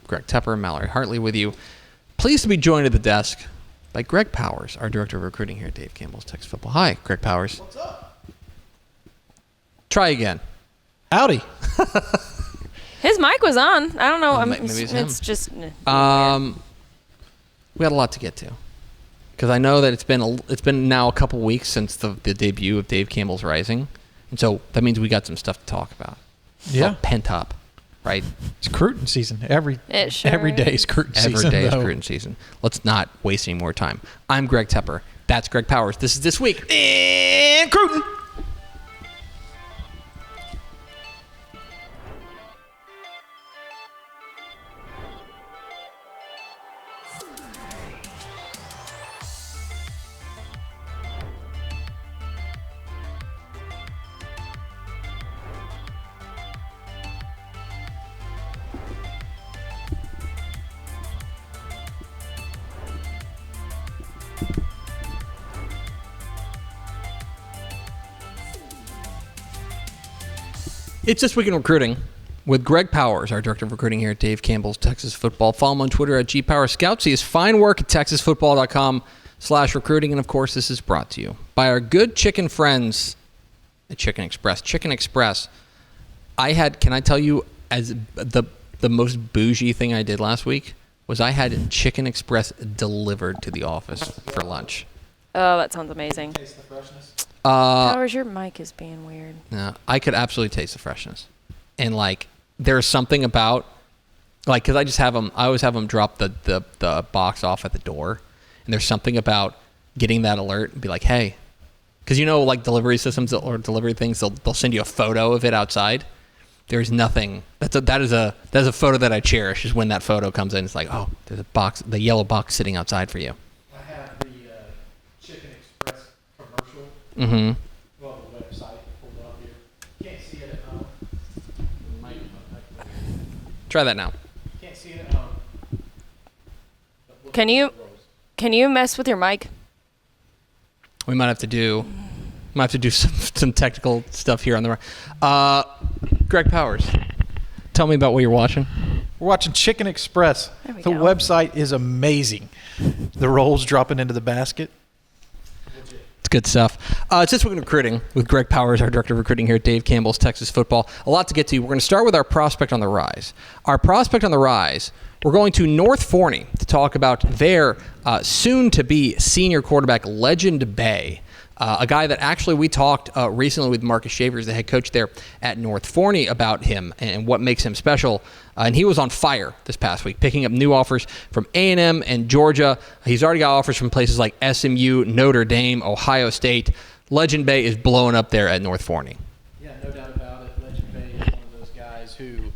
Greg Tepper, Mallory Hartley with you. Pleased to be joined at the desk by Greg Powers, our Director of Recruiting here at Dave Campbell's Texas Football. Hi, Greg Powers. What's up? Try again. Howdy. His mic was on. I don't know. Maybe it's him. It's just. We had a lot to get to because I know that it's been now a couple weeks since the debut of Dave Campbell's Rising, and so that means we got some stuff to talk about. Yeah, all pent up, right? It's Crootin season. Every day is Crootin season. Every day is Crootin season. Let's not waste any more time. I'm Greg Tepper. That's Greg Powers. This is This Week in Crootin. It's This Week in Recruiting with Greg Powers, our Director of Recruiting here at Dave Campbell's Texas Football. Follow him on Twitter at GPowersScouts. See his fine work at TexasFootball.com/recruiting. And, of course, this is brought to you by our good chicken friends at Chicken Express. Chicken Express. Can I tell you, as the most bougie thing I did last week was I had Chicken Express delivered to the office for lunch. Oh, that sounds amazing. Taste the freshness. Powers, your mic is being weird. No, I could absolutely taste the freshness. And, there's something about, because I always have them drop the box off at the door. And there's something about getting that alert and be like, hey, because delivery systems or delivery things, they'll send you a photo of it outside. There's nothing. That is a photo that I cherish, is when that photo comes in. It's like, oh, there's a box, the yellow box sitting outside for you. I have the Chicken Express commercial. Mm-hmm. Well, the website pulled up here. Can't see it at home. Try that now. Can't see it at home. Can you mess with your mic? We might have to do some technical stuff here on the Greg Powers, tell me about what you're watching. We're watching Chicken Express. There we The go. website is amazing. The rolls dropping into the basket. It's good stuff. It's This Week in Recruiting with Greg Powers, our Director of Recruiting here at Dave Campbell's Texas Football. A lot to get to. We're going to start with our prospect on the rise. Our prospect on the rise, we're going to North Forney to talk about their soon-to-be senior quarterback, Legend Bay. A guy that actually we talked recently with Marcus Shavers, the head coach there at North Forney, about him and what makes him special. And he was on fire this past week, picking up new offers from A&M and Georgia. He's already got offers from places like SMU, Notre Dame, Ohio State. Legend Bay is blowing up there at North Forney. Yeah, no doubt about it. Legend Bay is one of those guys who,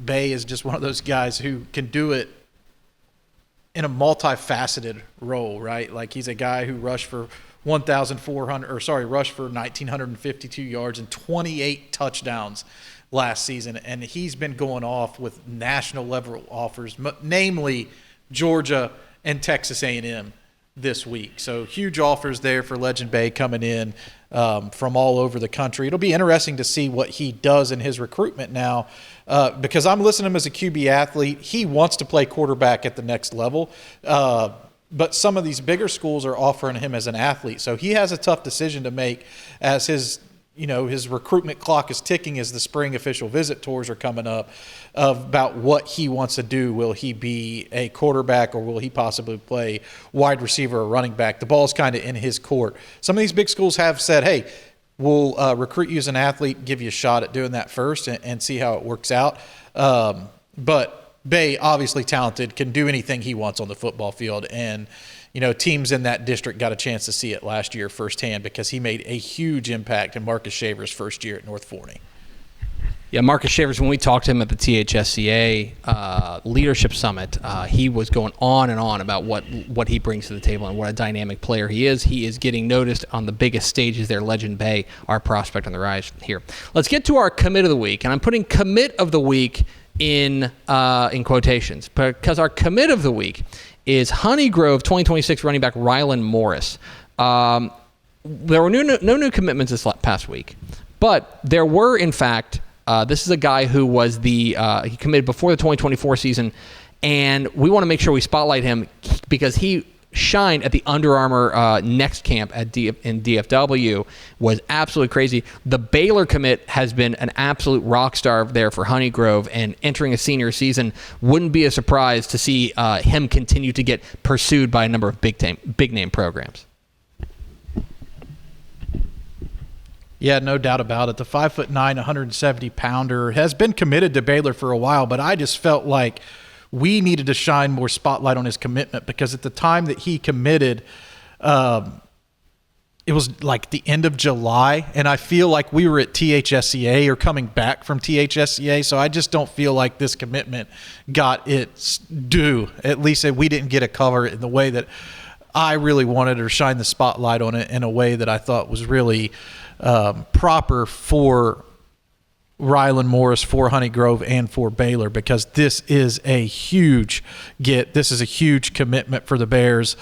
Bay is just one of those guys who can do it in a multifaceted role, right? Like, he's a guy who rushed for 1,952 yards and 28 touchdowns last season, and he's been going off with national level offers, namely Georgia and Texas A&M this week. So huge offers there for Legend Bay coming in from all over the country. It'll be interesting to see what he does in his recruitment now, because I'm listening to him as a QB athlete. He wants to play quarterback at the next level. But some of these bigger schools are offering him as an athlete. So he has a tough decision to make as his recruitment clock is ticking as the spring official visit tours are coming up, about what he wants to do. Will he be a quarterback, or will he possibly play wide receiver or running back? The ball's kind of in his court. Some of these big schools have said, hey, we'll recruit you as an athlete, give you a shot at doing that first and see how it works out. But Bay, obviously talented, can do anything he wants on the football field. And, teams in that district got a chance to see it last year firsthand, because he made a huge impact in Marcus Shavers' first year at North Forney. Yeah, Marcus Shavers, when we talked to him at the THSCA Leadership Summit, he was going on and on about what he brings to the table and what a dynamic player he is. He is getting noticed on the biggest stages there. Legend Bay, our prospect on the rise here. Let's get to our commit of the week, and I'm putting commit of the week in quotations, because our commit of the week is Honeygrove 2026 running back Rylan Morris. There were no new commitments this past week, but there were, in fact, This is a guy who was he committed before the 2024 season, and we want to make sure we spotlight him because he shined at the Under Armour Next Camp in DFW, was absolutely crazy. The Baylor commit has been an absolute rock star there for Honeygrove, and entering a senior season, wouldn't be a surprise to see him continue to get pursued by a number of big name programs. Yeah, no doubt about it. The 5'9", 170-pounder has been committed to Baylor for a while, but I just felt like we needed to shine more spotlight on his commitment because at the time that he committed, it was like the end of July, and I feel like we were at THSCA or coming back from THSCA, so I just don't feel like this commitment got its due. At least we didn't get a cover in the way that I really wanted, or shine the spotlight on it in a way that I thought was really proper for Rylan Morris, for Honeygrove, and for Baylor, because this is a huge get. This is a huge commitment for the Bears.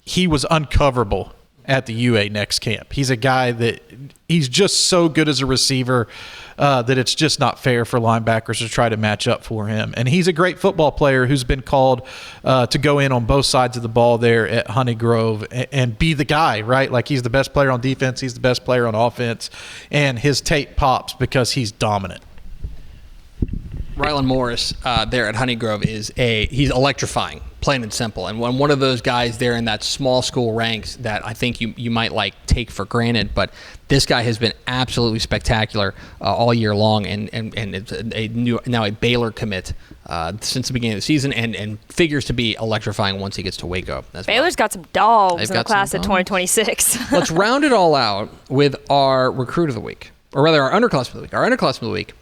He was uncoverable at the UA Next Camp. He's a guy that he's just so good as a receiver that it's just not fair for linebackers to try to match up for him. And he's a great football player who's been called to go in on both sides of the ball there at Honeygrove and be the guy, right? Like, he's the best player on defense, he's the best player on offense, and his tape pops because he's dominant. Rylan Morris there at Honeygrove he's electrifying, plain and simple, and one of those guys there in that small school ranks that I think you might take for granted, but this guy has been absolutely spectacular all year long, and it's now a Baylor commit since the beginning of the season, and figures to be electrifying once he gets to Waco. Baylor's got some dogs in the class of 2026. Let's round it all out with our recruit of the week, or rather our underclassman of the week. Our underclassman of the week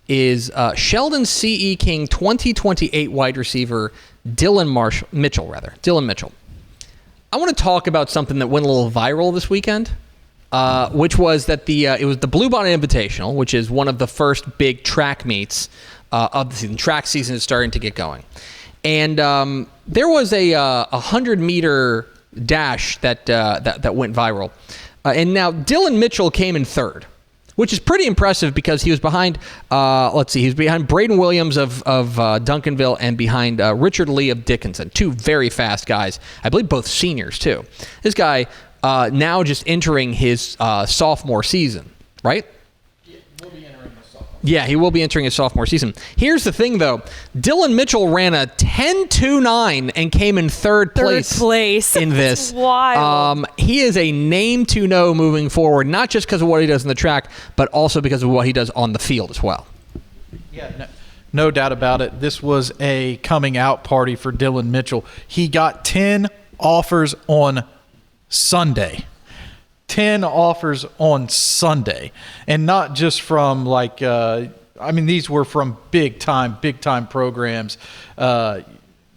is Sheldon C.E. King 2028 wide receiver Dillon Mitchell. I want to talk about something that went a little viral this weekend, which was that it was the Blue Bonnet Invitational, which is one of the first big track meets of the season. Track season is starting to get going. And there was a 100-meter dash that went viral. And now Dillon Mitchell came in third, which is pretty impressive because he was behind, he was behind Braden Williams of Duncanville and behind Richard Lee of Dickinson, two very fast guys. I believe both seniors, too. This guy now just entering his sophomore season, right? Yeah, he will be entering his sophomore season. Here's the thing, though. Dillon Mitchell ran a 10.29 and came in third place in this. That's wild. He is a name to know moving forward, not just because of what he does in the track, but also because of what he does on the field as well. Yeah, no doubt about it. This was a coming out party for Dillon Mitchell. He got 10 offers on Sunday. 10 offers on Sunday, and not just from these were from big time programs.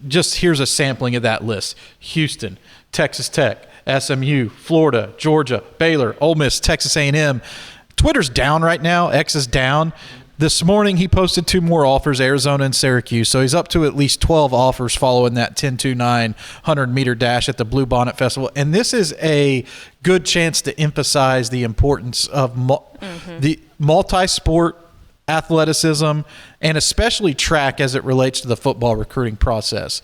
Just here's a sampling of that list: Houston, Texas Tech, SMU, Florida, Georgia, Baylor, Ole Miss, Texas A&M. Twitter's down right now. X is down. This morning, he posted 2 more offers, Arizona and Syracuse. So he's up to at least 12 offers following that 10.29 100-meter dash at the Blue Bonnet Festival. And this is a good chance to emphasize the importance of the multi-sport athleticism, and especially track as it relates to the football recruiting process.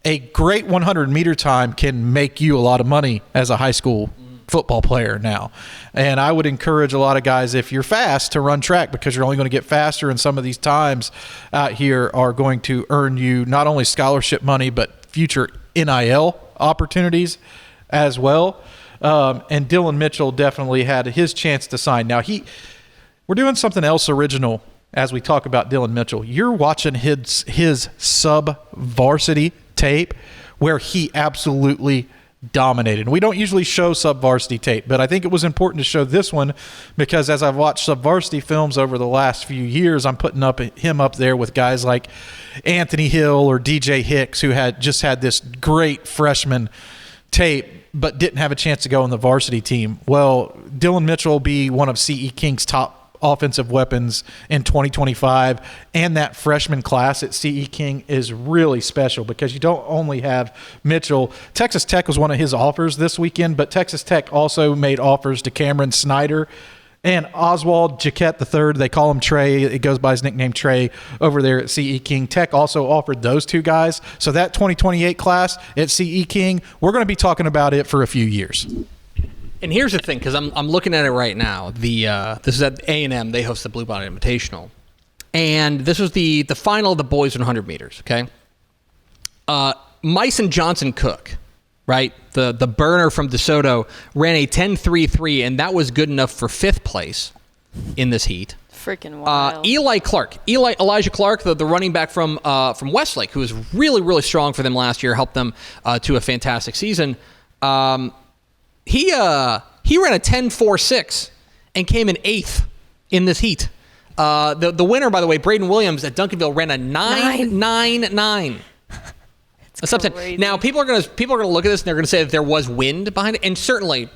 A great 100-meter time can make you a lot of money as a high school football player now. And I would encourage a lot of guys, if you're fast, to run track, because you're only going to get faster, and some of these times out here are going to earn you not only scholarship money but future NIL opportunities as well. And Dillon Mitchell definitely had his chance to sign. Now we're doing something else original as we talk about Dillon Mitchell. You're watching his sub-varsity tape where he absolutely dominated. We don't usually show sub-varsity tape, but I think it was important to show this one because as I've watched sub-varsity films over the last few years, I'm putting him up there with guys like Anthony Hill or DJ Hicks, who had this great freshman tape but didn't have a chance to go on the varsity team. Well, Dillon Mitchell will be one of C.E. King's top offensive weapons in 2025, and that freshman class at C.E. King is really special because you don't only have Mitchell. Texas Tech was one of his offers this weekend, but Texas Tech also made offers to Cameron Snyder And Oswald Jaquette III, they call him Trey. It goes by his nickname Trey over there at CE King. Tech also offered those two guys. So that 2028 class at CE King, we're going to be talking about it for a few years. And here's the thing, because I'm looking at it right now. This is at A&M. They host the Blue Bonnet Invitational. And this was the final of the boys 100 meters, okay? Myson Johnson Cook, right? The burner from DeSoto ran a 10.33, and that was good enough for 5th place in this heat. Freaking wild. Elijah Clark, the running back from Westlake, who was really, really strong for them last year, helped them to a fantastic season. He ran a 10.46 and came in 8th in this heat. The winner, by the way, Braden Williams at Duncanville, ran a 9.99. That's up 10. Now people are gonna look at this and they're gonna say that there was wind behind it, and certainly,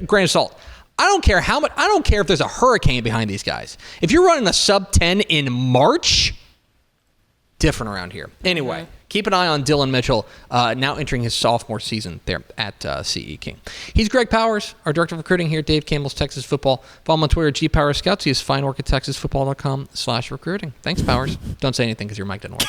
grain of salt. I don't care how much. I don't care if there's a hurricane behind these guys. If you're running a sub 10 in March, different around here. Anyway, keep an eye on Dillon Mitchell, now entering his sophomore season there at CE King. He's Greg Powers, our director of recruiting here at Dave Campbell's Texas Football. Follow him on Twitter, GPowersScouts. He has fine work at TexasFootball.com/recruiting. Thanks, Powers. Don't say anything because your mic doesn't work.